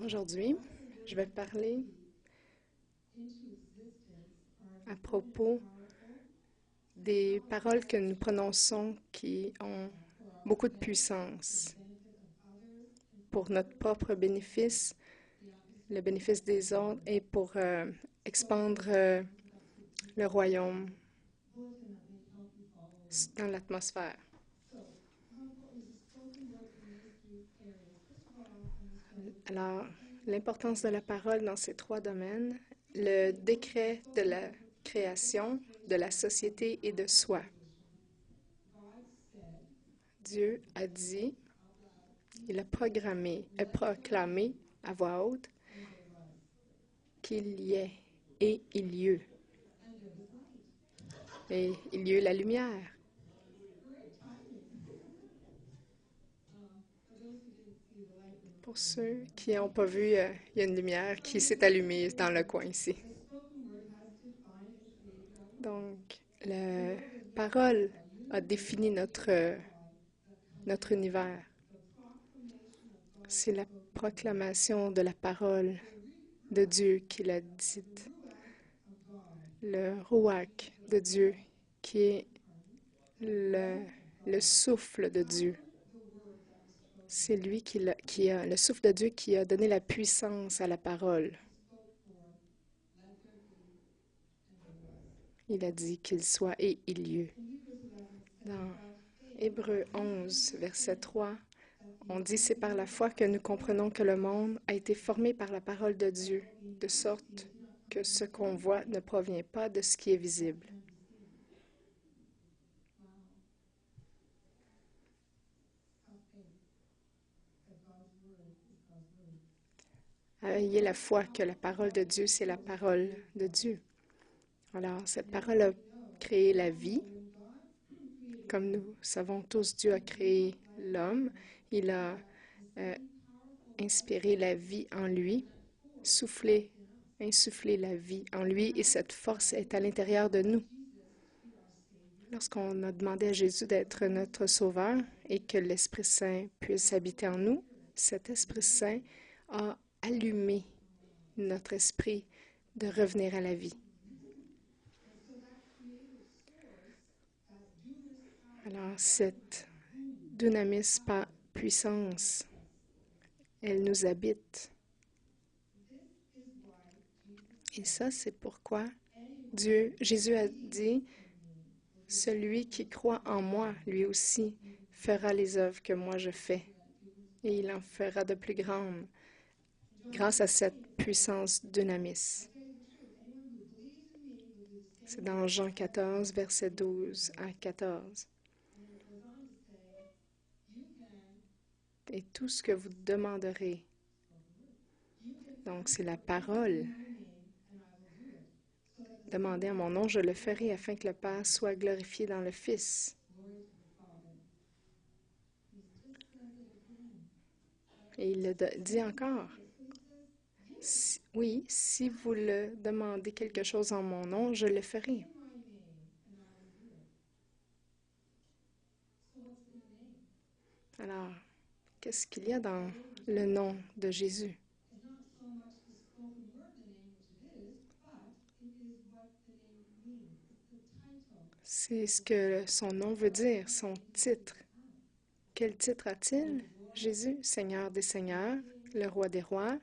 Aujourd'hui, je vais parler à propos des paroles que nous prononçons qui ont beaucoup de puissance pour notre propre bénéfice, le bénéfice des autres et pour expandre le royaume dans l'atmosphère. Alors, l'importance de la parole dans ces trois domaines, le décret de la création, de la société et de soi. Dieu a dit, il a proclamé à voix haute qu'il y ait et il y eut. Et il y eut la lumière. Pour ceux qui n'ont pas vu, il y a une lumière qui s'est allumée dans le coin ici. Donc, la parole a défini notre univers. C'est la proclamation de la parole de Dieu qui l'a dite. Le Ruach de Dieu qui est le souffle de Dieu. C'est lui qui a le souffle de Dieu qui a donné la puissance à la parole. Il a dit qu'il soit et il y eut. Dans Hébreux 11, verset 3, on dit « C'est par la foi que nous comprenons que le monde a été formé par la parole de Dieu, de sorte que ce qu'on voit ne provient pas de ce qui est visible. » Ayez la foi que la parole de Dieu, c'est la parole de Dieu. Alors, cette parole a créé la vie. Comme nous savons tous, Dieu a créé l'homme. Il a inspiré la vie en lui, insufflé la vie en lui, et cette force est à l'intérieur de nous. Lorsqu'on a demandé à Jésus d'être notre sauveur et que l'Esprit Saint puisse habiter en nous, cet Esprit Saint a allumé notre esprit de revenir à la vie. Alors, cette dunamis puissance, elle nous habite. Et ça, c'est pourquoi Jésus a dit, « Celui qui croit en moi, lui aussi, fera les œuvres que moi je fais, et il en fera de plus grandes, grâce à cette puissance dunamis. » C'est dans Jean 14, versets 12 à 14. Et tout ce que vous demanderez, donc c'est la parole. Demandez en mon nom, je le ferai afin que le Père soit glorifié dans le Fils. Et il le dit encore. Oui, si vous le demandez quelque chose en mon nom, je le ferai. Alors, qu'est-ce qu'il y a dans le nom de Jésus? C'est ce que son nom veut dire, son titre. Quel titre a-t-il? Jésus, Seigneur des Seigneurs, le Roi des Rois.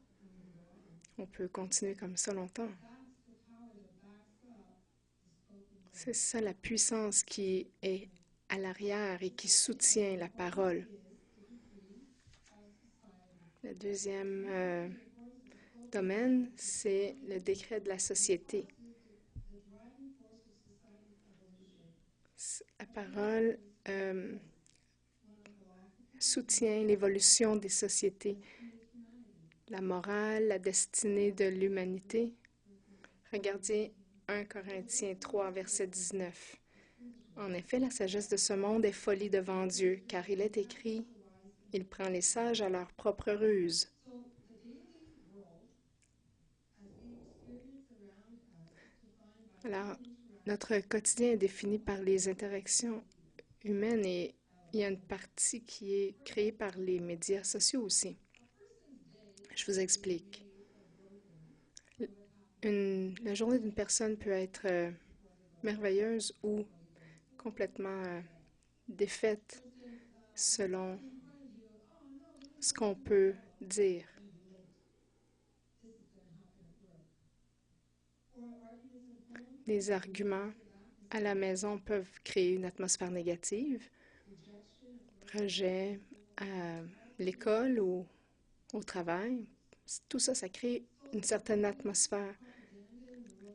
On peut continuer comme ça longtemps. C'est ça la puissance qui est à l'arrière et qui soutient la parole. Le deuxième domaine, c'est le décret de la société. La parole soutient l'évolution des sociétés, la morale, la destinée de l'humanité. Regardez 1 Corinthiens 3, verset 19. En effet, la sagesse de ce monde est folie devant Dieu, car il est écrit, « Il prend les sages à leur propre ruse. » Alors, notre quotidien est défini par les interactions humaines et il y a une partie qui est créée par les médias sociaux aussi. Je vous explique. La journée d'une personne peut être merveilleuse ou complètement défaite selon ce qu'on peut dire. Les arguments à la maison peuvent créer une atmosphère négative, rejet à l'école ou au travail. Tout ça, ça crée une certaine atmosphère.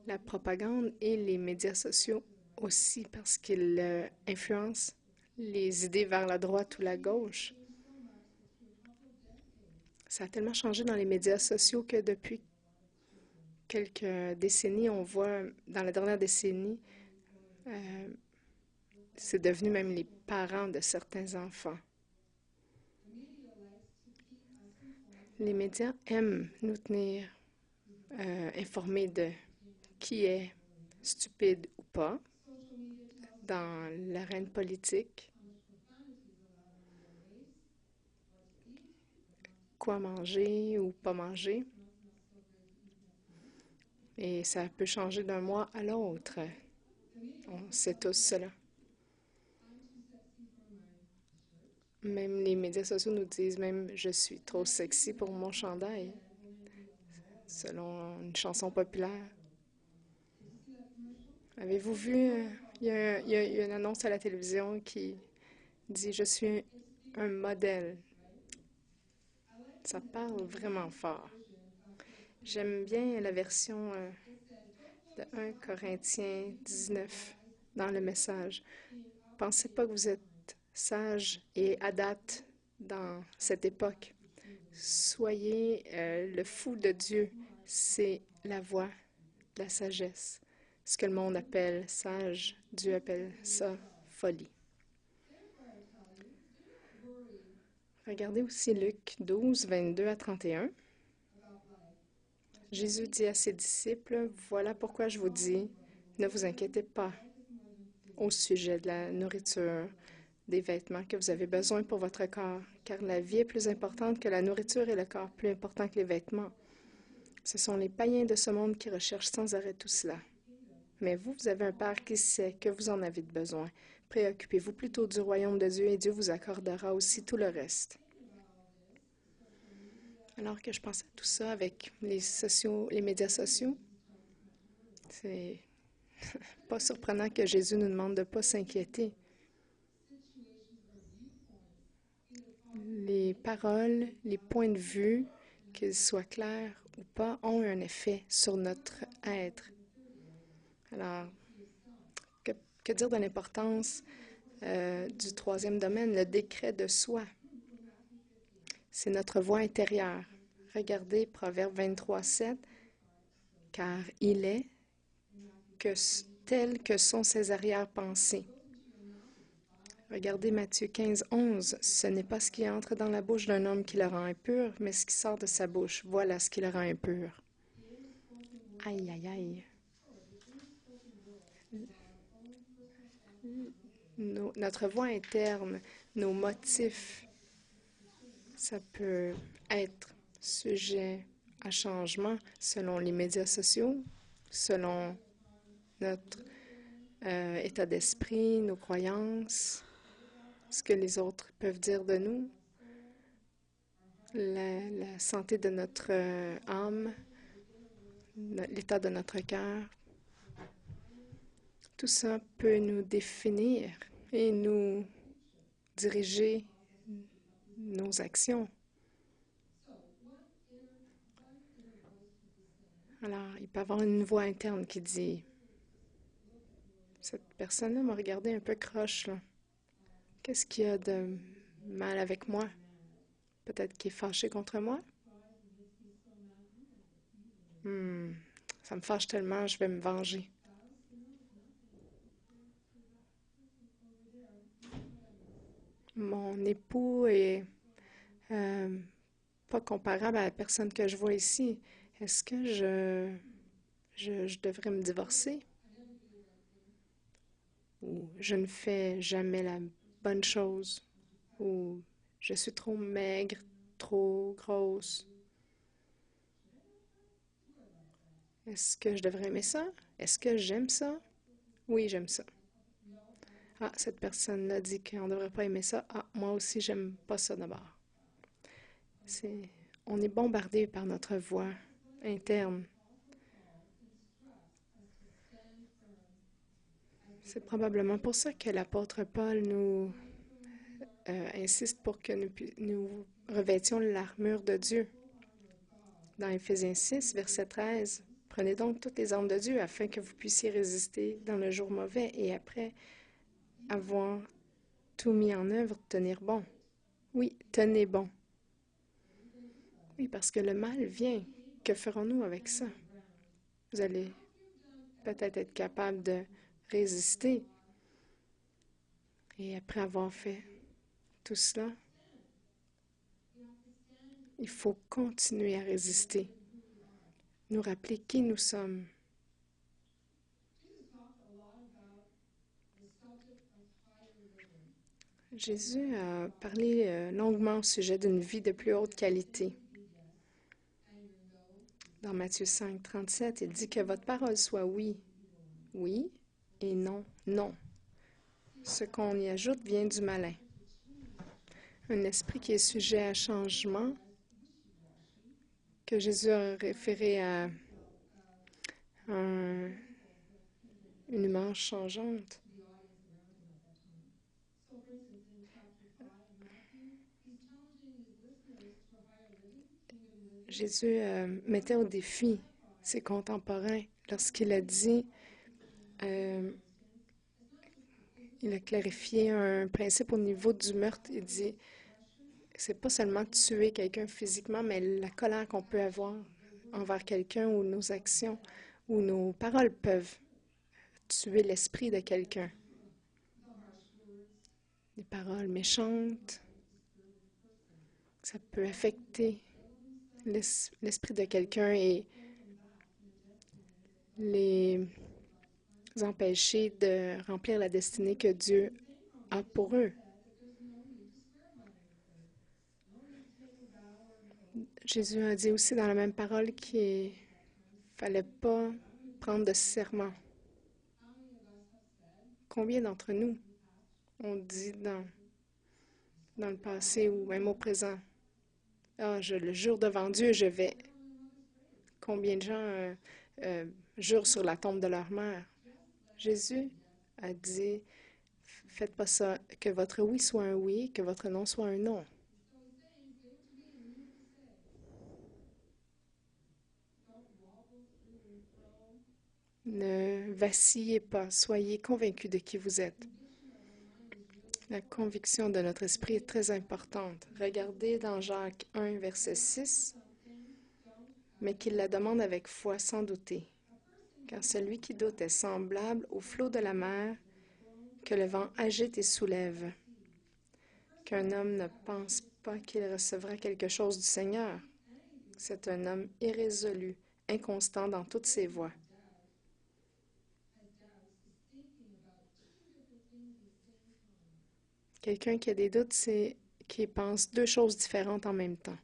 La propagande et les médias sociaux aussi, parce qu'ils influencent les idées vers la droite ou la gauche. Ça a tellement changé dans les médias sociaux que depuis quelques décennies, on voit, dans la dernière décennie, c'est devenu même les parents de certains enfants. Les médias aiment nous tenir informés de qui est stupide ou pas dans l'arène politique, quoi manger ou pas manger. Et ça peut changer d'un mois à l'autre. On sait tous cela. Même les médias sociaux nous disent même « je suis trop sexy pour mon chandail », selon une chanson populaire. Avez-vous vu, il y a une annonce à la télévision qui dit « je suis un modèle ». Ça parle vraiment fort. J'aime bien la version de 1 Corinthiens 19 dans le message. Pensez pas que vous êtes sage et adapte dans cette époque. Soyez le fou de Dieu. C'est la voie de la sagesse. Ce que le monde appelle sage, Dieu appelle ça folie. Regardez aussi Luc 12, 22 à 31. Jésus dit à ses disciples, « Voilà pourquoi je vous dis, ne vous inquiétez pas au sujet de la nourriture, des vêtements que vous avez besoin pour votre corps, car la vie est plus importante que la nourriture et le corps plus important que les vêtements. Ce sont les païens de ce monde qui recherchent sans arrêt tout cela. Mais vous, vous avez un Père qui sait que vous en avez besoin. Préoccupez-vous plutôt du royaume de Dieu et Dieu vous accordera aussi tout le reste. » Alors que je pense à tout ça avec les médias sociaux, c'est pas surprenant que Jésus nous demande de ne pas s'inquiéter. Les paroles, les points de vue, qu'ils soient clairs ou pas, ont un effet sur notre être. Alors, que dire de l'importance du troisième domaine, le décret de soi? C'est notre voix intérieure. Regardez Proverbe 23, 7. « Car il est tel que sont ses arrière-pensées. » Regardez Matthieu 15, 11. « Ce n'est pas ce qui entre dans la bouche d'un homme qui le rend impur, mais ce qui sort de sa bouche. Voilà ce qui le rend impur. » Aïe, aïe, aïe. Notre voix interne, nos motifs, ça peut être sujet à changement selon les médias sociaux, selon notre état d'esprit, nos croyances, ce que les autres peuvent dire de nous, la santé de notre âme, l'état de notre cœur. Tout ça peut nous définir et nous diriger nos actions. Alors, il peut y avoir une voix interne qui dit « Cette personne-là m'a regardé un peu croche, là. Qu'est-ce qu'il y a de mal avec moi? Peut-être qu'il est fâché contre moi? Ça me fâche tellement, je vais me venger. » Mon époux est pas comparable à la personne que je vois ici. Est-ce que je devrais me divorcer? Ou je ne fais jamais la bonne chose? Ou je suis trop maigre, trop grosse? Est-ce que je devrais aimer ça? Est-ce que j'aime ça? Oui, j'aime ça. Ah, cette personne-là dit qu'on ne devrait pas aimer ça. Ah, moi aussi, j'aime pas ça d'abord. C'est, on est bombardé par notre voix interne. C'est probablement pour ça que l'apôtre Paul nous insiste pour que nous revêtions l'armure de Dieu. Dans Éphésiens 6, verset 13, prenez donc toutes les armes de Dieu afin que vous puissiez résister dans le jour mauvais et après avoir tout mis en œuvre, tenir bon. Oui, tenez bon. Oui, parce que le mal vient. Que ferons-nous avec ça? Vous allez peut-être être capable de résister. Et après avoir fait tout cela, il faut continuer à résister. Nous rappeler qui nous sommes. Jésus a parlé longuement au sujet d'une vie de plus haute qualité. Dans Matthieu 5, 37, il dit que votre parole soit oui, oui, et non, non. Ce qu'on y ajoute vient du malin. Un esprit qui est sujet à changement, que Jésus a référé à une humeur changeante. Jésus mettait au défi ses contemporains lorsqu'il a dit, il a clarifié un principe au niveau du meurtre. Il dit, c'est pas seulement tuer quelqu'un physiquement, mais la colère qu'on peut avoir envers quelqu'un ou nos actions ou nos paroles peuvent tuer l'esprit de quelqu'un. Des paroles méchantes, ça peut affecter l'esprit de quelqu'un et les empêcher de remplir la destinée que Dieu a pour eux. Jésus a dit aussi dans la même parole qu'il ne fallait pas prendre de serment. Combien d'entre nous ont dit dans le passé ou même au présent, « Ah, je le jure devant Dieu, je vais. » Combien de gens jurent sur la tombe de leur mère? Jésus a dit, « Faites pas ça, que votre oui soit un oui, que votre non soit un non. » Ne vacillez pas, soyez convaincus de qui vous êtes. La conviction de notre esprit est très importante. Regardez dans Jacques 1, verset 6, mais qu'il la demande avec foi sans douter. Car celui qui doute est semblable au flot de la mer que le vent agite et soulève. Qu'un homme ne pense pas qu'il recevra quelque chose du Seigneur. C'est un homme irrésolu, inconstant dans toutes ses voies. Quelqu'un qui a des doutes, c'est qui pense deux choses différentes en même temps.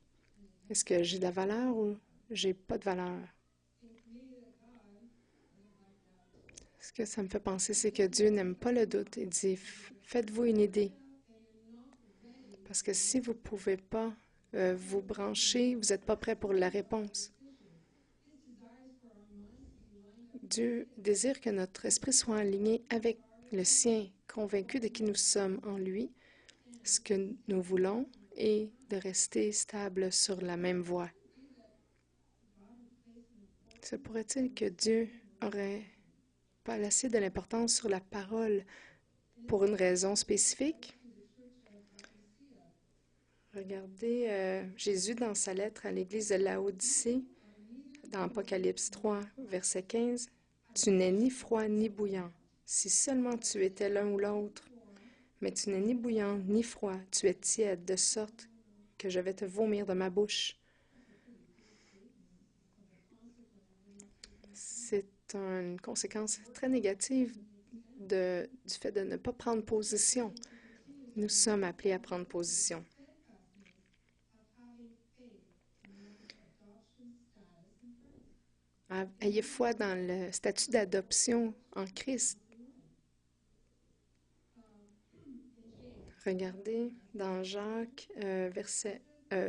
Est-ce que j'ai de la valeur ou j'ai pas de valeur? Ce que ça me fait penser, c'est que Dieu n'aime pas le doute. Il dit, faites-vous une idée. Parce que si vous ne pouvez pas vous brancher, vous n'êtes pas prêt pour la réponse. Dieu désire que notre esprit soit aligné avec le sien, convaincu de qui nous sommes en lui, ce que nous voulons et de rester stable sur la même voie. Se pourrait-il que Dieu aurait pas laissé de l'importance sur la parole pour une raison spécifique? Regardez Jésus dans sa lettre à l'Église de Laodicée, dans Apocalypse 3, verset 15. « Tu n'es ni froid ni bouillant. Si seulement tu étais l'un ou l'autre. Mais tu n'es ni bouillant ni froid. Tu es tiède, de sorte que je vais te vomir de ma bouche. » C'est une conséquence très négative du fait de ne pas prendre position. Nous sommes appelés à prendre position. Ayez foi dans le statut d'adoption en Christ. Regardez dans Jacques,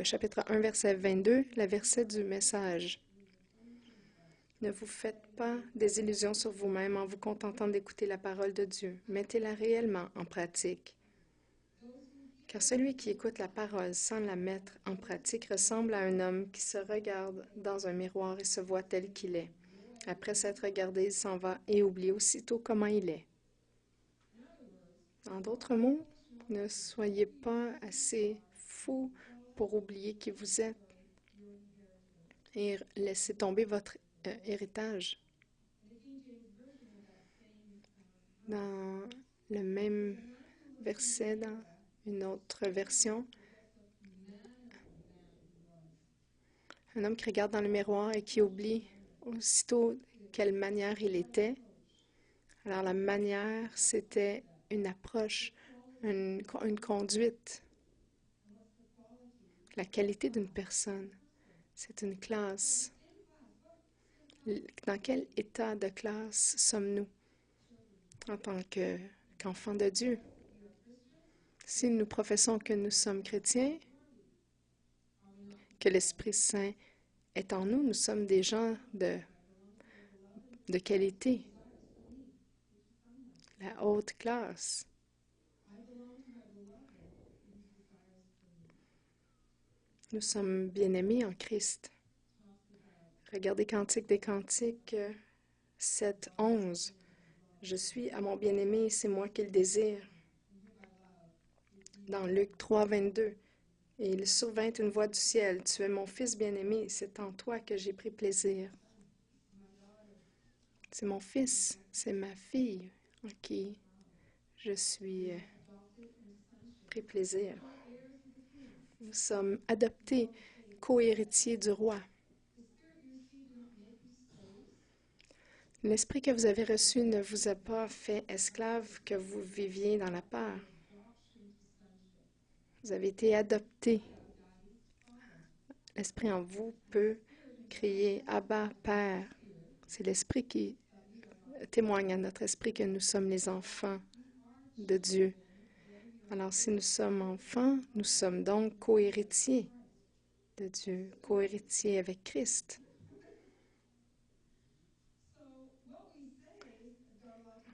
chapitre 1, verset 22, le verset du message. Ne vous faites pas des illusions sur vous-même en vous contentant d'écouter la parole de Dieu. Mettez-la réellement en pratique. Car celui qui écoute la parole sans la mettre en pratique ressemble à un homme qui se regarde dans un miroir et se voit tel qu'il est. Après s'être regardé, il s'en va et oublie aussitôt comment il est. En d'autres mots, ne soyez pas assez fou pour oublier qui vous êtes et laissez tomber votre héritage. Dans le même verset, dans une autre version, un homme qui regarde dans le miroir et qui oublie aussitôt quelle manière il était. Alors la manière, c'était une approche, une conduite. La qualité d'une personne, c'est une classe. Dans quel état de classe sommes-nous en tant qu'enfants de Dieu? Si nous professons que nous sommes chrétiens, que l'Esprit Saint est en nous, nous sommes des gens de qualité, la haute classe. Nous sommes bien-aimés en Christ. Regardez Cantique des Cantiques 7, 11. Je suis à mon bien-aimé, c'est moi qui le désire. Dans Luc 3, 22. Et il survint une voix du ciel. Tu es mon fils bien-aimé, c'est en toi que j'ai pris plaisir. C'est mon fils, c'est ma fille en qui je suis pris plaisir. Nous sommes adoptés, co-héritiers du roi. L'esprit que vous avez reçu ne vous a pas fait esclave que vous viviez dans la peur. Vous avez été adoptés. L'esprit en vous peut crier « Abba, Père ». C'est l'esprit qui témoigne à notre esprit que nous sommes les enfants de Dieu. Alors, si nous sommes enfants, nous sommes donc co-héritiers de Dieu, co-héritiers avec Christ.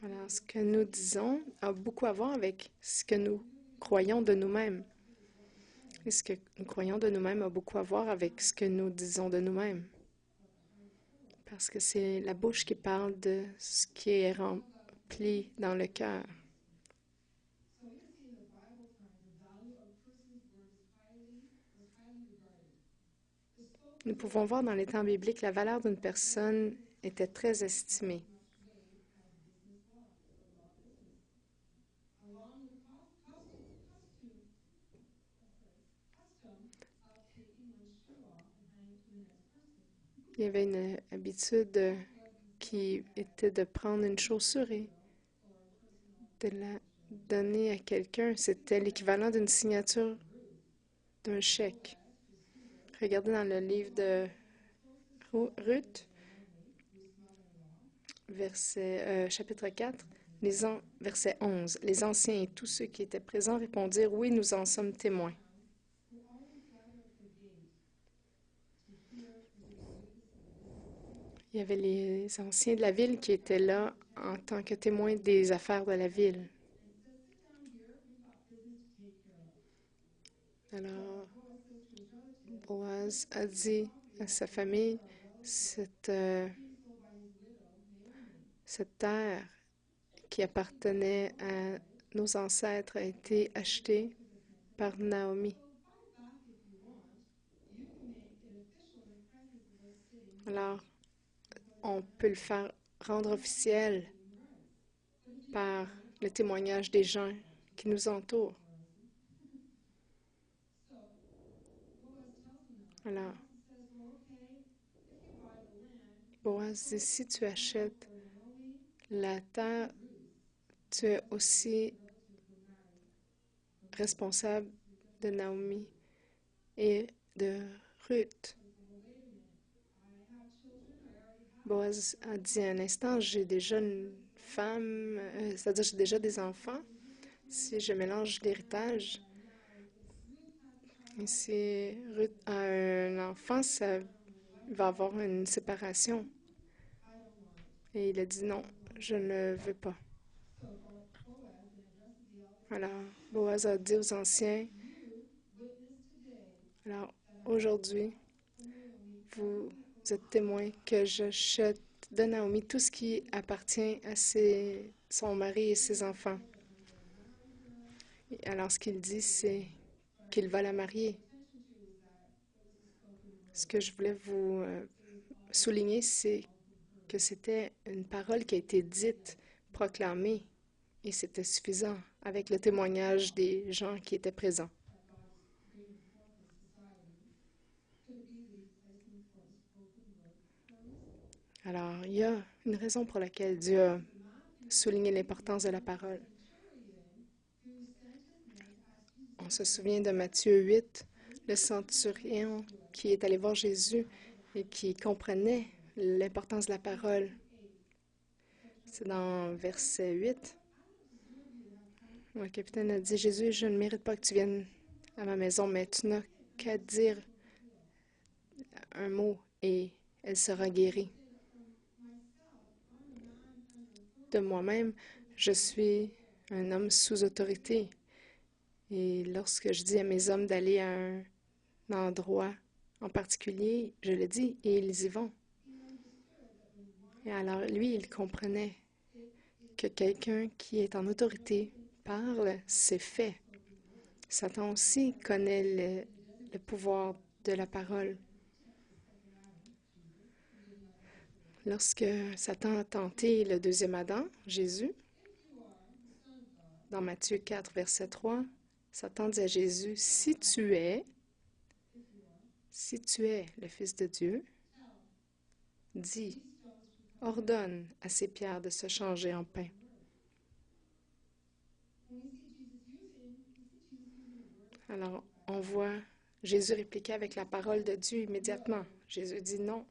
Alors, ce que nous disons a beaucoup à voir avec ce que nous croyons de nous-mêmes. Et ce que nous croyons de nous-mêmes a beaucoup à voir avec ce que nous disons de nous-mêmes. Parce que c'est la bouche qui parle de ce qui est rempli dans le cœur. Nous pouvons voir dans les temps bibliques la valeur d'une personne était très estimée. Il y avait une habitude qui était de prendre une chaussure et de la donner à quelqu'un. C'était l'équivalent d'une signature d'un chèque. Regardez dans le livre de Ruth, chapitre 4, verset 11. Les anciens et tous ceux qui étaient présents répondirent « Oui, nous en sommes témoins. » Il y avait les anciens de la ville qui étaient là en tant que témoins des affaires de la ville. Alors, Boaz a dit à sa famille, cette terre qui appartenait à nos ancêtres a été achetée par Naomi. Alors, on peut le faire rendre officiel par le témoignage des gens qui nous entourent. Alors, Boaz dit, si tu achètes la terre, tu es aussi responsable de Naomi et de Ruth. Boaz a dit à un instant, j'ai déjà une femme, c'est-à-dire j'ai déjà des enfants. Si je mélange l'héritage, et si Ruth a un enfant, ça va avoir une séparation. Et il a dit non, je ne veux pas. Alors, Boaz a dit aux anciens, alors aujourd'hui, vous êtes témoins que j'achète de Naomi tout ce qui appartient à son mari et ses enfants. Et alors, ce qu'il dit, c'est qu'il va la marier. Ce que je voulais vous souligner, c'est que c'était une parole qui a été dite, proclamée, et c'était suffisant avec le témoignage des gens qui étaient présents. Alors, il y a une raison pour laquelle Dieu a souligné l'importance de la parole. On se souvient de Matthieu 8, le centurion qui est allé voir Jésus et qui comprenait l'importance de la parole. C'est dans verset 8. Le capitaine a dit, Jésus, je ne mérite pas que tu viennes à ma maison, mais tu n'as qu'à dire un mot et elle sera guérie. De moi-même, je suis un homme sous autorité. Et lorsque je dis à mes hommes d'aller à un endroit en particulier, je le dis et ils y vont. Et alors, lui, il comprenait que quelqu'un qui est en autorité parle, c'est fait. Satan aussi connaît le pouvoir de la parole. Lorsque Satan a tenté le deuxième Adam, Jésus, dans Matthieu 4, verset 3, Satan dit à Jésus, si tu es le Fils de Dieu, dis, ordonne à ces pierres de se changer en pain. Alors, on voit Jésus répliquer avec la parole de Dieu immédiatement. Jésus dit non.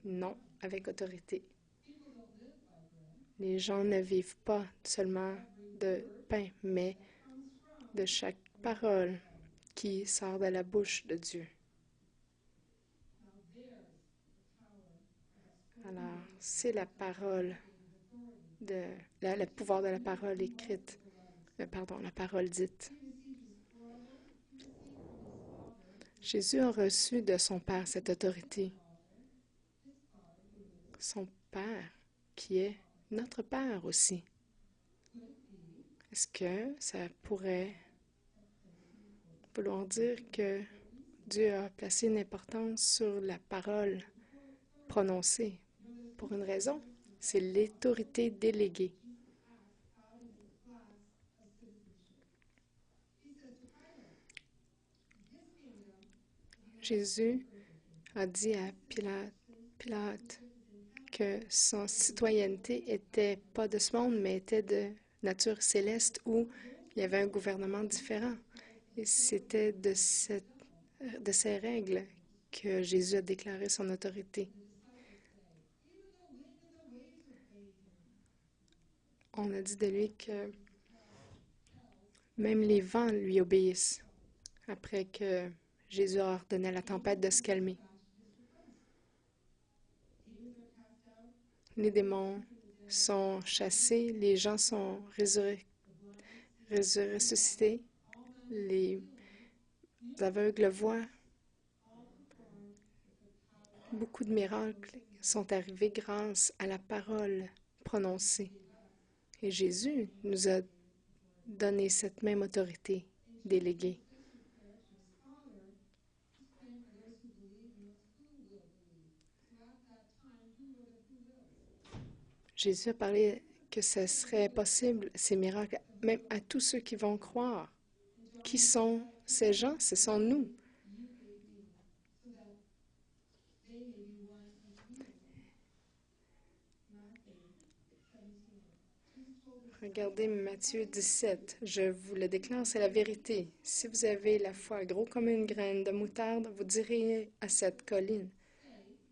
Non, avec autorité. Les gens ne vivent pas seulement de pain, mais de chaque parole qui sort de la bouche de Dieu. Alors, c'est la parole le pouvoir de la parole écrite, la parole dite. Jésus a reçu de son Père cette autorité. Son Père, qui est notre Père aussi. Est-ce que ça pourrait vouloir dire que Dieu a placé une importance sur la parole prononcée pour une raison? C'est l'autorité déléguée. Jésus a dit à Pilate que son citoyenneté était pas de ce monde, mais était de nature céleste où il y avait un gouvernement différent. Et c'était de ces règles que Jésus a déclaré son autorité. On a dit de lui que même les vents lui obéissent après que Jésus a ordonné à la tempête de se calmer. Les démons sont chassés, les gens sont ressuscités, les aveugles voient. Beaucoup de miracles sont arrivés grâce à la parole prononcée. Et Jésus nous a donné cette même autorité déléguée. Jésus a parlé que ce serait possible, ces miracles, même à tous ceux qui vont croire. Qui sont ces gens? Ce sont nous. Regardez Matthieu 17. Je vous le déclare, c'est la vérité. Si vous avez la foi gros comme une graine de moutarde, vous direz à cette colline,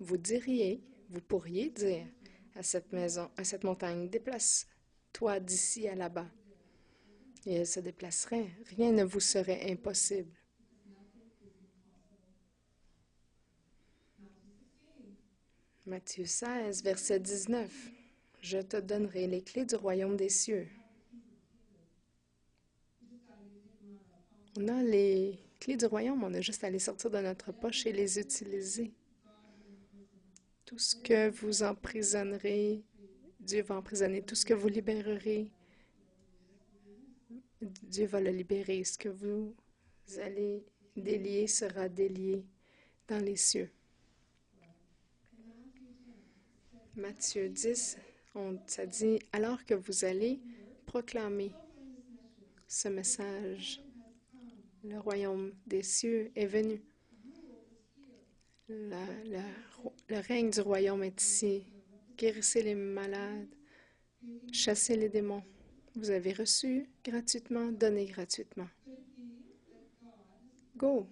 vous pourriez dire à cette maison, à cette montagne, déplace-toi d'ici à là-bas. Et elle se déplacerait. Rien ne vous serait impossible. Matthieu 16, verset 19. Je te donnerai les clés du royaume des cieux. On a les clés du royaume, on a juste à les sortir de notre poche et les utiliser. Tout ce que vous emprisonnerez, Dieu va emprisonner. Tout ce que vous libérerez, Dieu va le libérer. Ce que vous allez délier sera délié dans les cieux. Matthieu 10, ça dit, alors que vous allez proclamer ce message, le royaume des cieux est venu. Le règne du royaume est ici. Guérissez les malades, chassez les démons. Vous avez reçu gratuitement, donnez gratuitement. Go,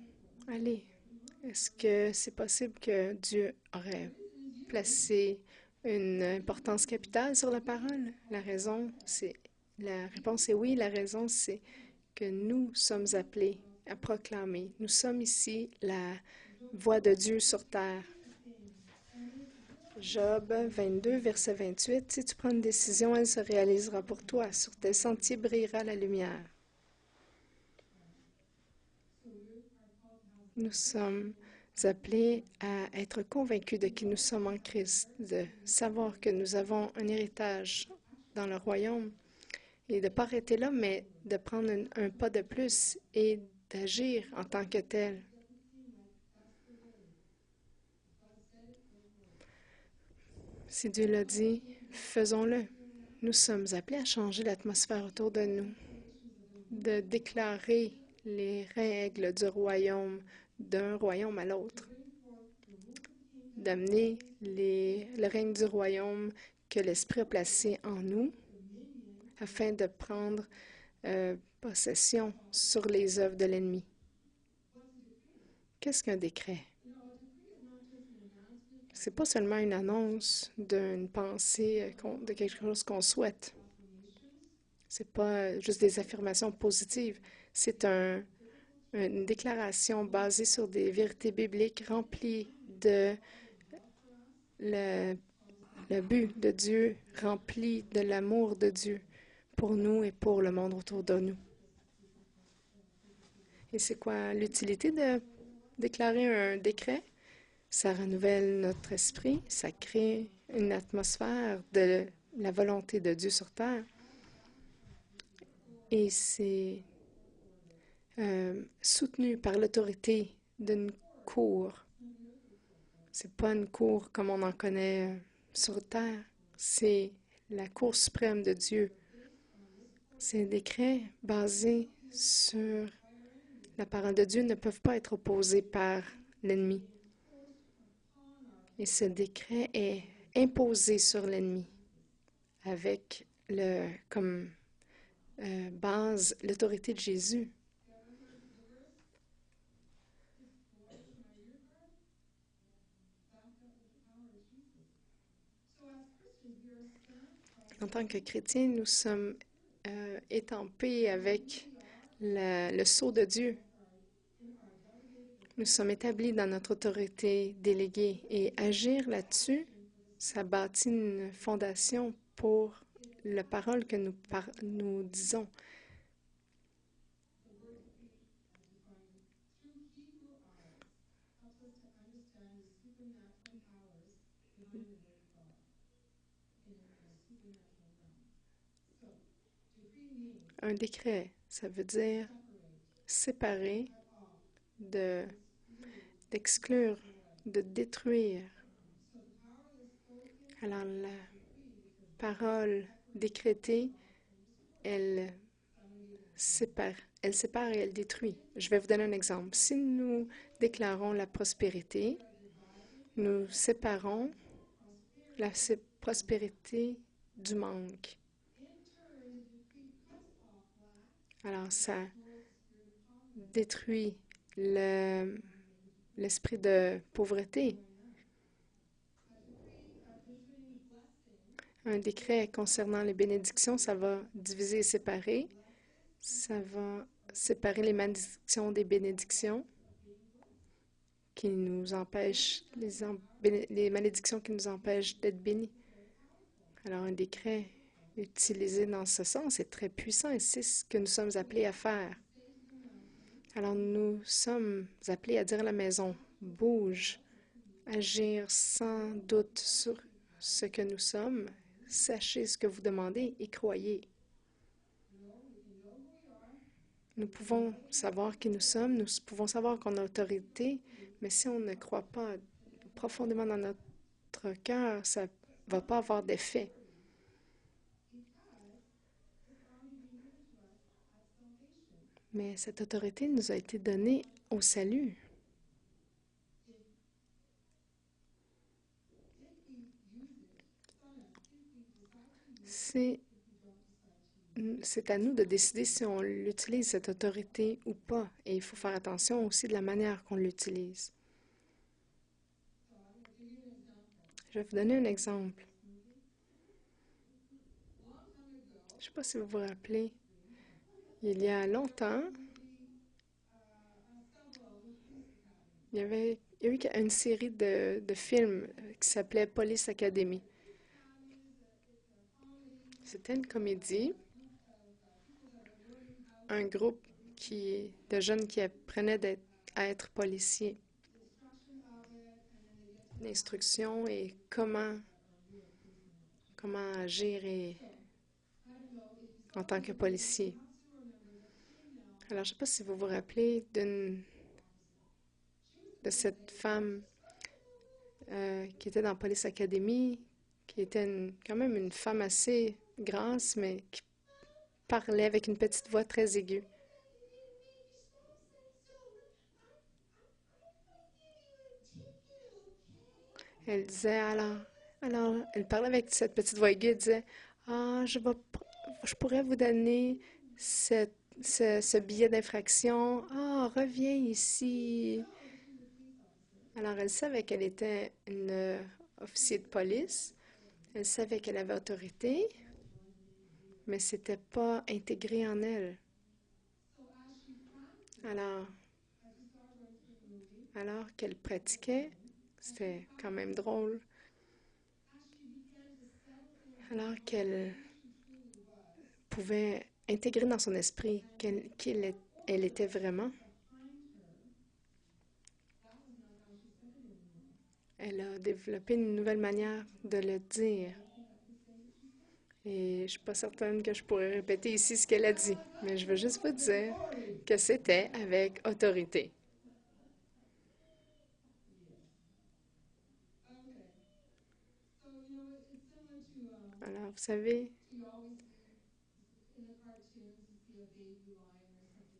allez. Est-ce que c'est possible que Dieu aurait placé une importance capitale sur la parole? La réponse est oui. La raison, c'est que nous sommes appelés à proclamer. Nous sommes ici la voix de Dieu sur terre. Job 22, verset 28. Si tu prends une décision, elle se réalisera pour toi. Sur tes sentiers brillera la lumière. Nous sommes appelés à être convaincus de qui nous sommes en Christ, de savoir que nous avons un héritage dans le royaume et de ne pas arrêter là, mais de prendre un pas de plus et d'agir en tant que tel. Si Dieu l'a dit, faisons-le. Nous sommes appelés à changer l'atmosphère autour de nous, de déclarer les règles du royaume d'un royaume à l'autre, d'amener le règne du royaume que l'Esprit a placé en nous afin de prendre possession sur les œuvres de l'ennemi. Qu'est-ce qu'un décret? C'est pas seulement une annonce d'une pensée, de quelque chose qu'on souhaite. C'est pas juste des affirmations positives. C'est une déclaration basée sur des vérités bibliques remplies de le but de Dieu, rempli de l'amour de Dieu pour nous et pour le monde autour de nous. Et c'est quoi l'utilité de déclarer un décret? Ça renouvelle notre esprit, ça crée une atmosphère de la volonté de Dieu sur terre. Et c'est soutenu par l'autorité d'une cour. C'est pas une cour comme on en connaît sur terre, c'est la cour suprême de Dieu. Ces décrets basés sur la parole de Dieu ne peuvent pas être opposés par l'ennemi. Et ce décret est imposé sur l'ennemi avec comme base l'autorité de Jésus. En tant que chrétiens, nous sommes étampés avec le sceau de Dieu. Nous sommes établis dans notre autorité déléguée et agir là-dessus, ça bâtit une fondation pour la parole que nous disons. Un décret, ça veut dire séparer, d'exclure, de détruire. Alors, la parole décrétée, elle sépare et elle détruit. Je vais vous donner un exemple. Si nous déclarons la prospérité, nous séparons la prospérité du manque. Alors, ça détruit l'esprit de pauvreté. Un décret concernant les bénédictions, ça va diviser et séparer. Ça va séparer les malédictions des bénédictions qui nous empêchent, les malédictions qui nous empêchent d'être bénis. Alors, un décret utilisé dans ce sens est très puissant et c'est ce que nous sommes appelés à faire. Alors, nous sommes appelés à dire à la maison, bouge, agir sans doute sur ce que nous sommes, sachez ce que vous demandez et croyez. Nous pouvons savoir qui nous sommes, nous pouvons savoir qu'on a autorité, mais si on ne croit pas profondément dans notre cœur, ça ne va pas avoir d'effet. Mais cette autorité nous a été donnée au salut. C'est à nous de décider si on utilise cette autorité ou pas. Et il faut faire attention aussi de la manière qu'on l'utilise. Je vais vous donner un exemple. Je ne sais pas si vous vous rappelez, il y a longtemps, il y a eu une série de films qui s'appelait Police Academy. C'était une comédie, un groupe de jeunes qui apprenaient à être policiers. L'instruction et comment agir en tant que policier. Alors, je ne sais pas si vous vous rappelez de cette femme qui était dans Police Academy, qui était quand même une femme assez grasse, mais qui parlait avec une petite voix très aiguë. Elle disait elle parlait avec cette petite voix aiguë, elle disait, ah, je pourrais vous donner ce billet d'infraction. Ah, reviens ici. Alors, elle savait qu'elle était une officier de police. Elle savait qu'elle avait autorité, mais ce n'était pas intégré en elle. Alors qu'elle pratiquait, c'était quand même drôle. Alors qu'elle pouvait intégrer dans son esprit qui elle était vraiment, elle a développé une nouvelle manière de le dire. Et je ne suis pas certaine que je pourrais répéter ici ce qu'elle a dit, mais je veux juste vous dire que c'était avec autorité. Alors, vous savez,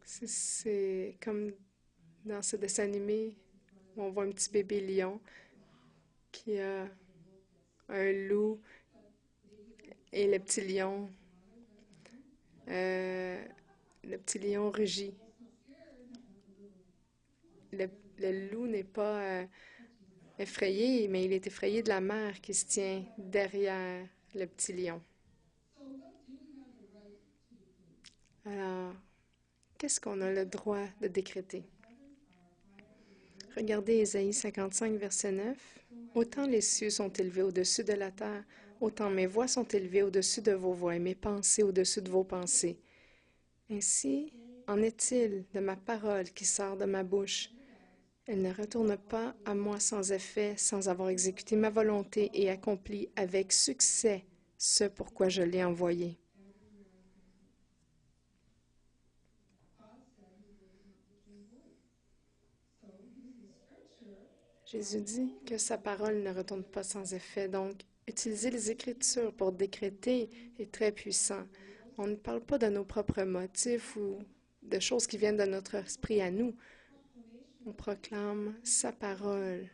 c'est comme dans ce dessin animé où on voit un petit bébé lion qui a un loup et euh, le petit lion rugit. Le loup n'est pas effrayé, mais il est effrayé de la mère qui se tient derrière le petit lion. Alors, qu'est-ce qu'on a le droit de décréter? Regardez Ésaïe 55, verset 9. Autant les cieux sont élevés au-dessus de la terre, autant mes voix sont élevées au-dessus de vos voix et mes pensées au-dessus de vos pensées. Ainsi en est-il de ma parole qui sort de ma bouche. Elle ne retourne pas à moi sans effet, sans avoir exécuté ma volonté et accompli avec succès ce pourquoi je l'ai envoyée. Jésus dit que sa parole ne retourne pas sans effet, donc utiliser les Écritures pour décréter est très puissant. On ne parle pas de nos propres motifs ou de choses qui viennent de notre esprit à nous. On proclame sa parole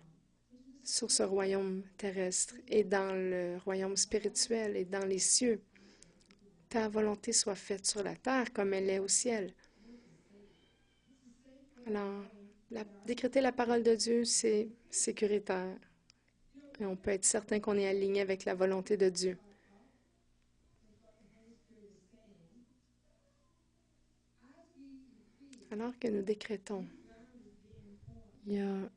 sur ce royaume terrestre et dans le royaume spirituel et dans les cieux. Ta volonté soit faite sur la terre comme elle est au ciel. Alors, décréter la parole de Dieu, c'est sécuritaire. Et on peut être certain qu'on est aligné avec la volonté de Dieu. Alors que nous décrétons, il y a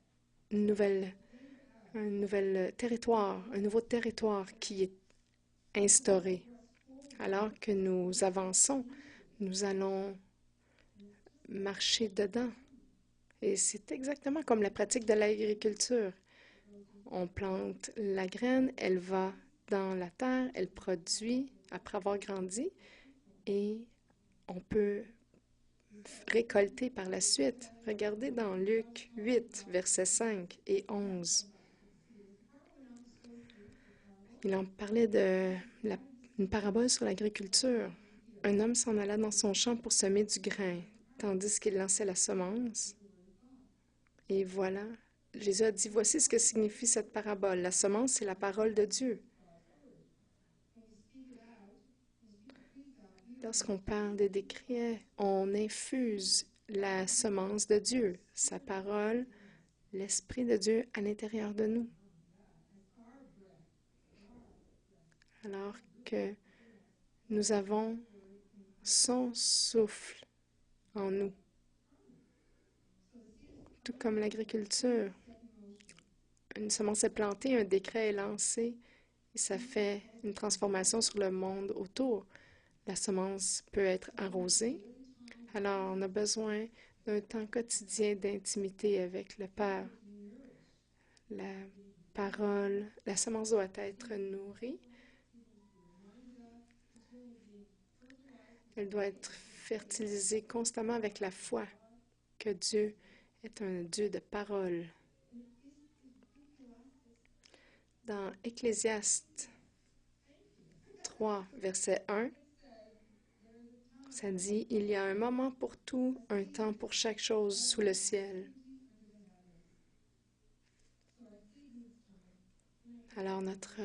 un nouveau territoire qui est instauré. Alors que nous avançons, nous allons marcher dedans. Et c'est exactement comme la pratique de l'agriculture. On plante la graine, elle va dans la terre, elle produit après avoir grandi et on peut récolter par la suite. Regardez dans Luc 8, versets 5 et 11. Il en parlait une parabole sur l'agriculture. Un homme s'en alla dans son champ pour semer du grain, tandis qu'il lançait la semence. Et voilà, Jésus a dit, voici ce que signifie cette parabole. La semence, c'est la parole de Dieu. Lorsqu'on parle des décrets, on infuse la semence de Dieu, sa parole, l'Esprit de Dieu à l'intérieur de nous. Alors que nous avons son souffle en nous. Tout comme l'agriculture. Une semence est plantée, un décret est lancé et ça fait une transformation sur le monde autour. La semence peut être arrosée. Alors, on a besoin d'un temps quotidien d'intimité avec le Père. La parole, la semence doit être nourrie. Elle doit être fertilisée constamment avec la foi que Dieu est un Dieu de parole. Dans Ecclésiaste 3, verset 1, ça dit, « Il y a un moment pour tout, un temps pour chaque chose sous le ciel. » Alors, notre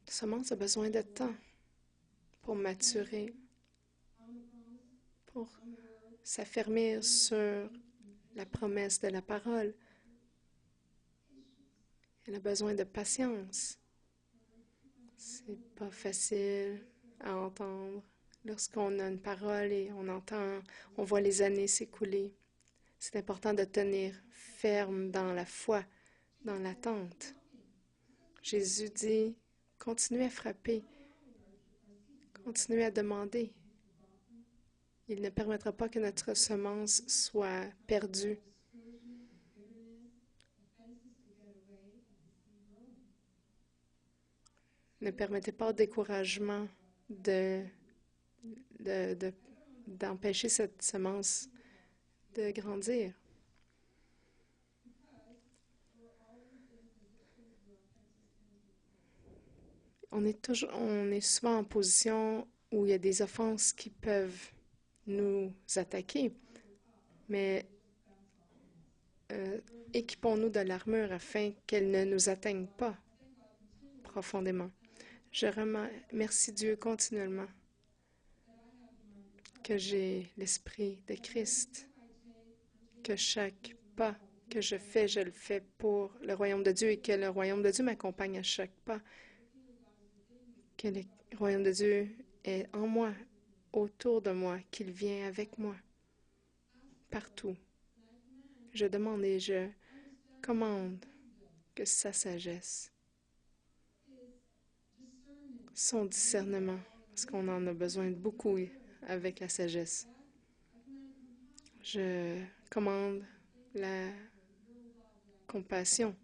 semence a besoin de temps pour maturer, pour s'affermir sur la promesse de la parole. Elle a besoin de patience. C'est pas facile à entendre lorsqu'on a une parole et on voit les années s'écouler. C'est important de tenir ferme dans la foi, dans l'attente. Jésus dit, continuez à frapper, continuez à demander. Il ne permettra pas que notre semence soit perdue. Ne permettez pas au découragement d'empêcher cette semence de grandir. On est souvent en position où il y a des offenses qui peuvent nous attaquer, mais équipons-nous de l'armure afin qu'elle ne nous atteigne pas profondément. Je remercie Dieu continuellement que j'ai l'Esprit de Christ, que chaque pas que je fais, je le fais pour le royaume de Dieu et que le royaume de Dieu m'accompagne à chaque pas, que le royaume de Dieu est en moi, autour de moi, qu'il vient avec moi, partout. Je demande et je commande que sa sagesse, son discernement, parce qu'on en a besoin de beaucoup avec la sagesse. Je commande la compassion.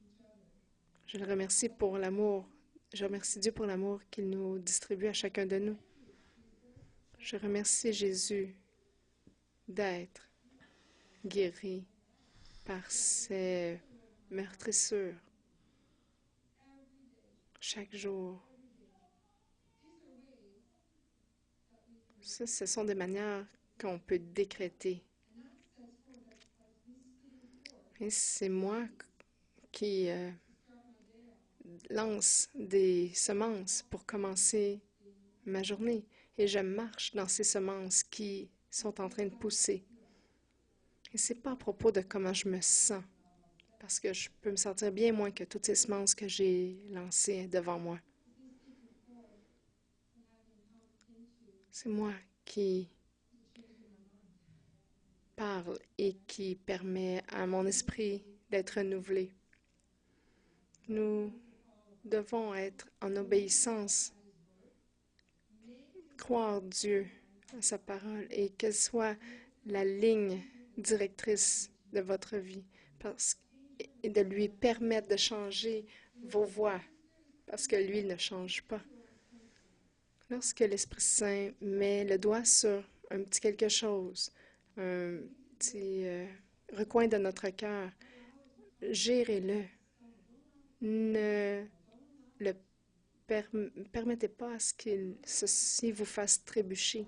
Je le remercie pour l'amour. Je remercie Dieu pour l'amour qu'il nous distribue à chacun de nous. Je remercie Jésus d'être guéri par ses meurtrissures chaque jour. Ça, ce sont des manières qu'on peut décréter. Et c'est moi qui lance des semences pour commencer ma journée. Et je marche dans ces semences qui sont en train de pousser. Et ce n'est pas à propos de comment je me sens, parce que je peux me sentir bien moins que toutes ces semences que j'ai lancées devant moi. C'est moi qui parle et qui permet à mon esprit d'être renouvelé. Nous devons être en obéissance, croire Dieu à sa parole et qu'elle soit la ligne directrice de votre vie et de lui permettre de changer vos voies parce que lui ne change pas. Lorsque l'Esprit Saint met le doigt sur un petit quelque chose, un petit recoin de notre cœur, gérez-le. Ne le permettez pas à ce que ceci vous fasse trébucher.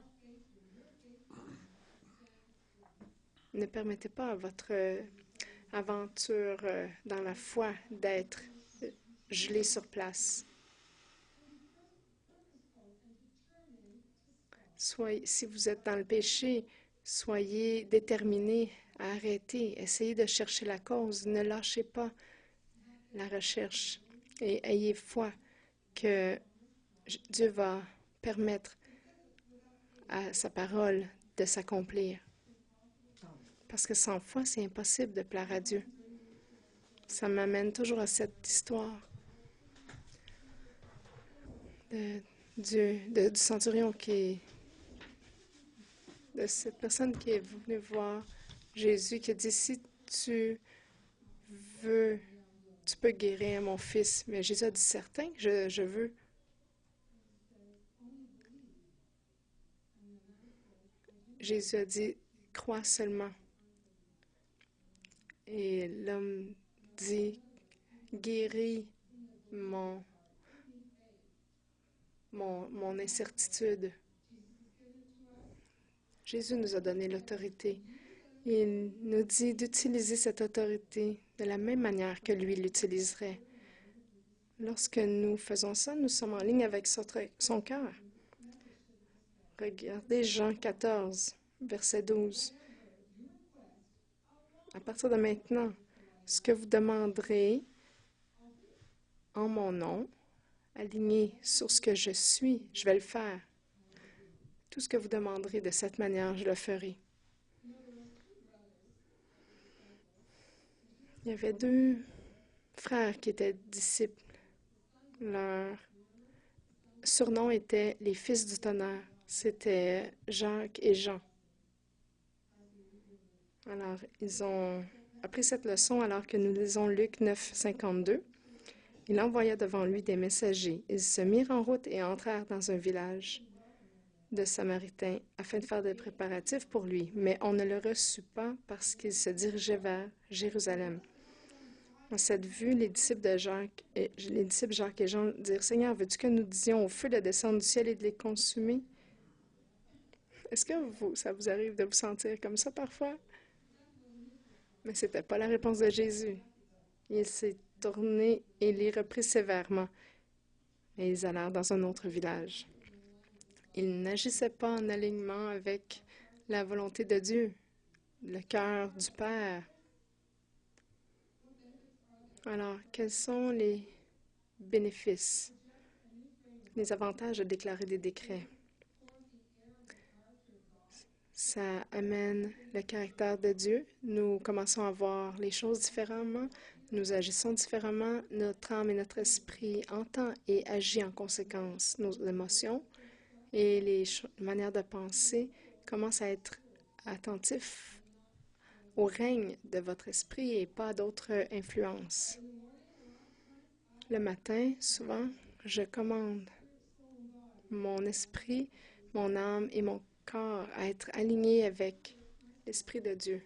Ne permettez pas à votre aventure dans la foi d'être gelée sur place. Si vous êtes dans le péché, soyez déterminés à arrêter. Essayez de chercher la cause. Ne lâchez pas la recherche et ayez foi que Dieu va permettre à sa parole de s'accomplir. Parce que sans foi, c'est impossible de plaire à Dieu. Ça m'amène toujours à cette histoire du centurion de cette personne qui est venue voir Jésus, qui a dit, si tu veux, tu peux guérir mon fils. Mais Jésus a dit, certain que je veux. Jésus a dit, crois seulement. Et l'homme dit, guéris mon incertitude. Jésus nous a donné l'autorité. Il nous dit d'utiliser cette autorité de la même manière que lui l'utiliserait. Lorsque nous faisons ça, nous sommes en ligne avec son cœur. Regardez Jean 14, verset 12. À partir de maintenant, ce que vous demanderez en mon nom, aligné sur ce que je suis, je vais le faire. Tout ce que vous demanderez de cette manière, je le ferai. Il y avait 2 frères qui étaient disciples. Leur surnom était les fils du tonnerre. C'était Jacques et Jean. Alors, ils ont appris cette leçon alors que nous lisons Luc 9, 52. Il envoya devant lui des messagers. Ils se mirent en route et entrèrent dans un village de Samaritains afin de faire des préparatifs pour lui. Mais on ne le reçut pas parce qu'il se dirigeait vers Jérusalem. À cette vue, les disciples Jacques et Jean dirent, « Seigneur, veux-tu que nous disions au feu de descendre du ciel et de les consumer? » Est-ce que ça vous arrive de vous sentir comme ça parfois? Mais ce n'était pas la réponse de Jésus. Il s'est tourné et les reprit sévèrement. Et ils allèrent dans un autre village. Ils n'agissaient pas en alignement avec la volonté de Dieu, le cœur du Père. Alors, quels sont les bénéfices, les avantages de déclarer des décrets? Ça amène le caractère de Dieu. Nous commençons à voir les choses différemment. Nous agissons différemment. Notre âme et notre esprit entend et agit en conséquence. Nos émotions et les manières de penser commencent à être attentifs au règne de votre esprit et pas à d'autres influences. Le matin, souvent, je commande mon esprit, mon âme et mon corps à être alignés avec l'Esprit de Dieu.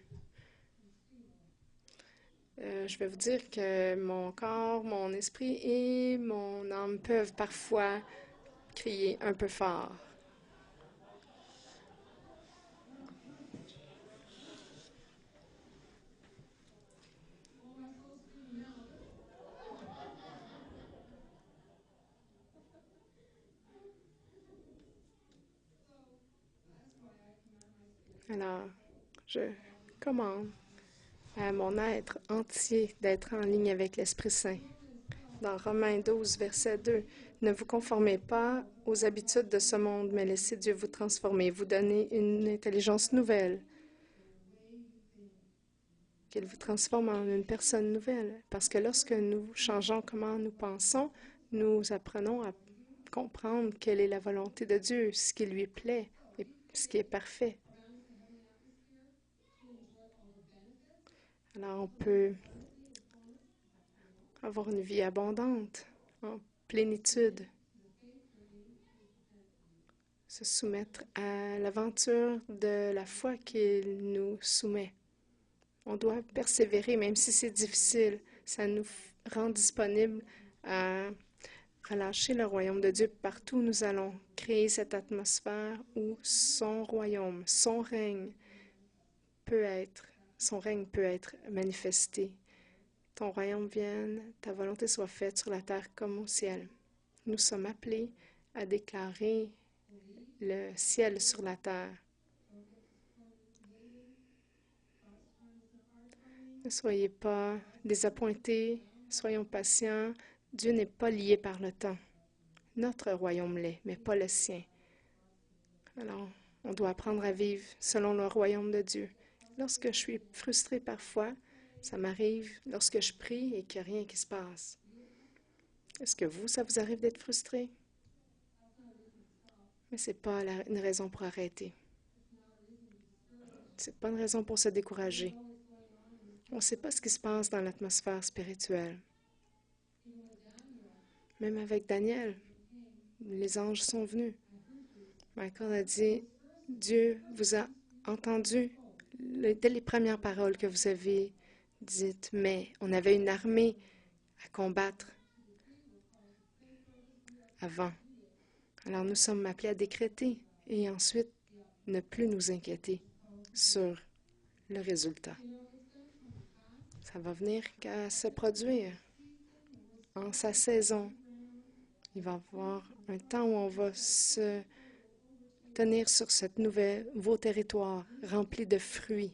Je vais vous dire que mon corps, mon esprit et mon âme peuvent parfois crier un peu fort. Alors, je commande à mon être entier d'être en ligne avec l'Esprit Saint. Dans Romains 12, verset 2, « Ne vous conformez pas aux habitudes de ce monde, mais laissez Dieu vous transformer, vous donner une intelligence nouvelle. qu'il vous transforme en une personne nouvelle. Parce que lorsque nous changeons comment nous pensons, nous apprenons à comprendre quelle est la volonté de Dieu, ce qui lui plaît et ce qui est parfait. Alors on peut avoir une vie abondante, en plénitude, se soumettre à l'aventure de la foi qu'il nous soumet. On doit persévérer, même si c'est difficile. Ça nous rend disponibles à relâcher le royaume de Dieu partout où nous allons, créer cette atmosphère où son royaume, son règne peut être manifesté. Ton royaume vienne, ta volonté soit faite sur la terre comme au ciel. Nous sommes appelés à déclarer le ciel sur la terre. Ne soyez pas désappointés, soyons patients. Dieu n'est pas lié par le temps. Notre royaume l'est, mais pas le sien. Alors, on doit apprendre à vivre selon le royaume de Dieu. Lorsque je suis frustrée parfois, ça m'arrive lorsque je prie et qu'il n'y a rien qui se passe. Est-ce que ça vous arrive d'être frustré? Mais ce n'est pas une raison pour arrêter. Ce n'est pas une raison pour se décourager. On ne sait pas ce qui se passe dans l'atmosphère spirituelle. Même avec Daniel, les anges sont venus. Michael a dit, Dieu vous a entendu dès les premières paroles que vous avez dites, mais on avait une armée à combattre avant. Alors nous sommes appelés à décréter et ensuite ne plus nous inquiéter sur le résultat. Ça va venir qu'à se produire en sa saison. Il va y avoir un temps où on va se tenir sur cette nouveau territoire rempli de fruits.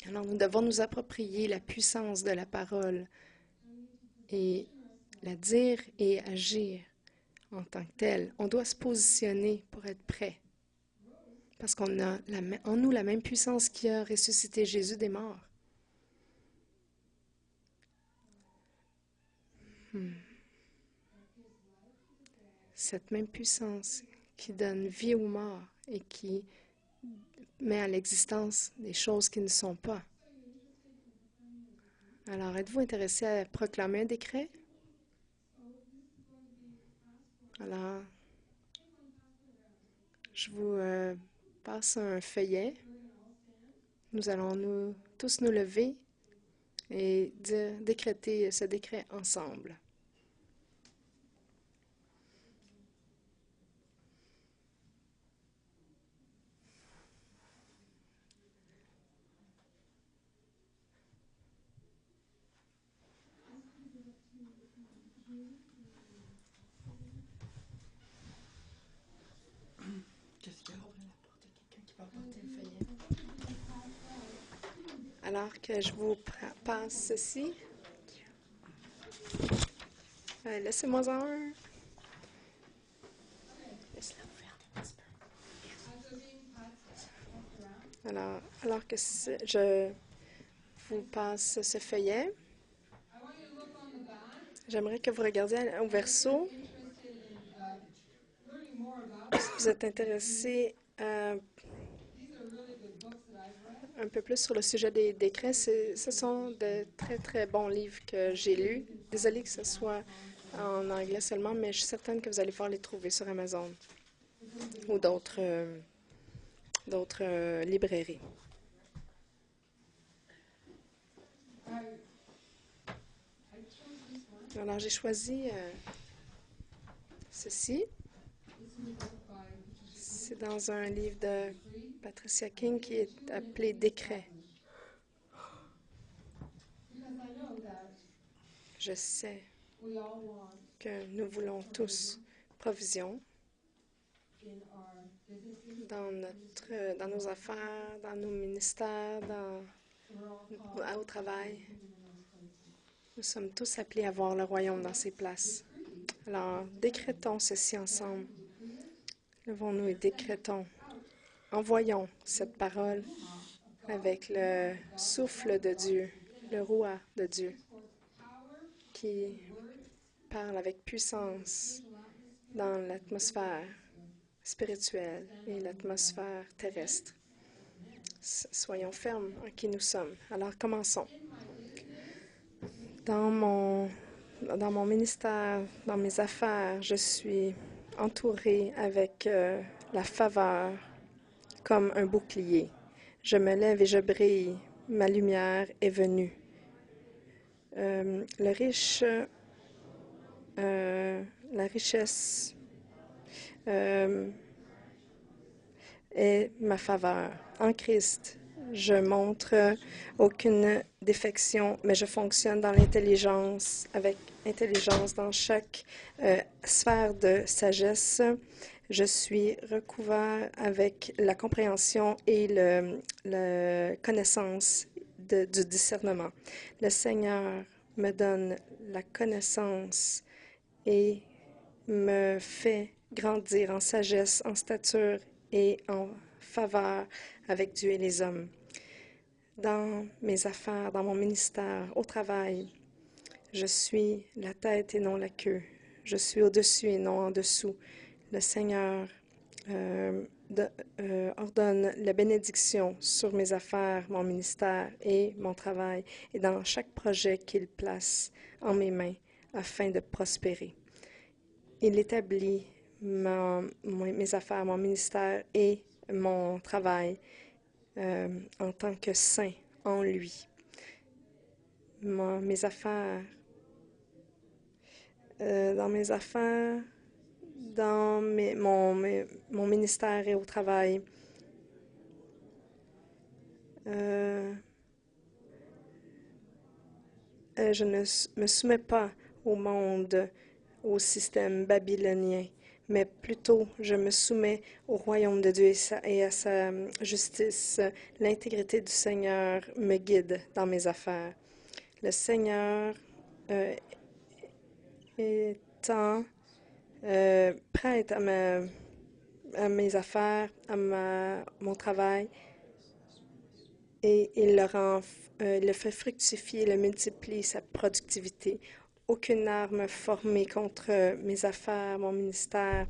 Alors nous devons nous approprier la puissance de la parole et la dire et agir en tant que telle. On doit se positionner pour être prêt parce qu'on a en nous la même puissance qui a ressuscité Jésus des morts. Cette même puissance qui donne vie aux morts et qui met à l'existence des choses qui ne sont pas. Alors, êtes-vous intéressé à proclamer un décret? Alors, je vous passe un feuillet. Nous allons tous nous lever et décréter ce décret ensemble. Alors que je vous passe ceci, laissez-moi un. Laisse-la ouverte un petit peu. Alors que je vous passe ce feuillet, j'aimerais que vous regardiez au verso. Si vous êtes intéressé un peu plus sur le sujet des décrets, ce sont de très, très bons livres que j'ai lus. Désolée que ce soit en anglais seulement, mais je suis certaine que vous allez pouvoir les trouver sur Amazon ou d'autres librairies. Alors, j'ai choisi ceci. C'est dans un livre de Patricia King qui est appelé Décret. Je sais que nous voulons tous provision dans nos affaires, dans nos ministères, au travail. Nous sommes tous appelés à voir le royaume dans ses places. Alors, décrétons ceci ensemble. Levons-nous et décrétons. Envoyons cette parole avec le souffle de Dieu, le roi de Dieu, qui parle avec puissance dans l'atmosphère spirituelle et l'atmosphère terrestre. Soyons fermes en qui nous sommes. Alors, commençons. Dans mon ministère, dans mes affaires, je suis entourée avec la faveur comme un bouclier. Je me lève et je brille. Ma lumière est venue. La richesse est ma faveur. En Christ, je montre aucune défection, mais je fonctionne dans l'intelligence, avec intelligence dans chaque sphère de sagesse. Je suis recouvert avec la compréhension et la connaissance du discernement. Le Seigneur me donne la connaissance et me fait grandir en sagesse, en stature et en faveur avec Dieu et les hommes. Dans mes affaires, dans mon ministère, au travail, je suis la tête et non la queue. Je suis au-dessus et non en dessous. Le Seigneur ordonne la bénédiction sur mes affaires, mon ministère et mon travail, et dans chaque projet qu'il place en mes mains afin de prospérer. Il établit mes affaires, mon ministère et mon travail en tant que saint en lui. Mes affaires, dans mes affaires, dans mon ministère et au travail, je ne me soumets pas au monde, au système babylonien, mais plutôt je me soumets au royaume de Dieu et à sa justice. L'intégrité du Seigneur me guide dans mes affaires. Le Seigneur étant prête à mes affaires, à mon travail, et il le fait fructifier, le multiplie, sa productivité. Aucune arme formée contre mes affaires, mon ministère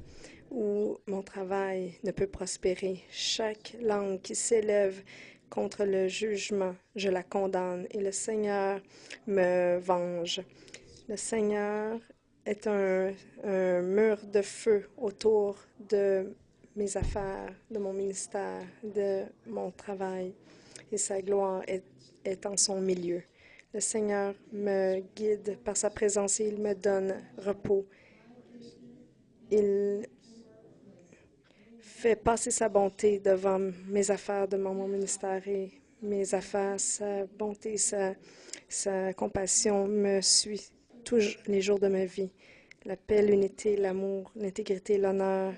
ou mon travail ne peut prospérer. Chaque langue qui s'élève contre le jugement, je la condamne et le Seigneur me venge. Le Seigneur est un mur de feu autour de mes affaires, de mon ministère, de mon travail, et sa gloire est en son milieu. Le Seigneur me guide par sa présence et il me donne repos. Il fait passer sa bonté devant mes affaires, devant mon ministère et mes affaires. Sa bonté, sa compassion me suit tous les jours de ma vie. La paix, l'unité, l'amour, l'intégrité, l'honneur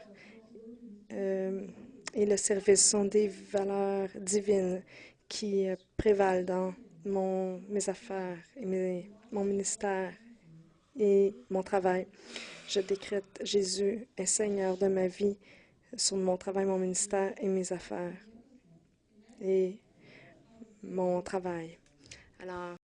et le service sont des valeurs divines qui prévalent dans mes affaires et mon ministère et mon travail. Je décrète Jésus est Seigneur de ma vie sur mon travail, mon ministère et mes affaires et mon travail. Alors,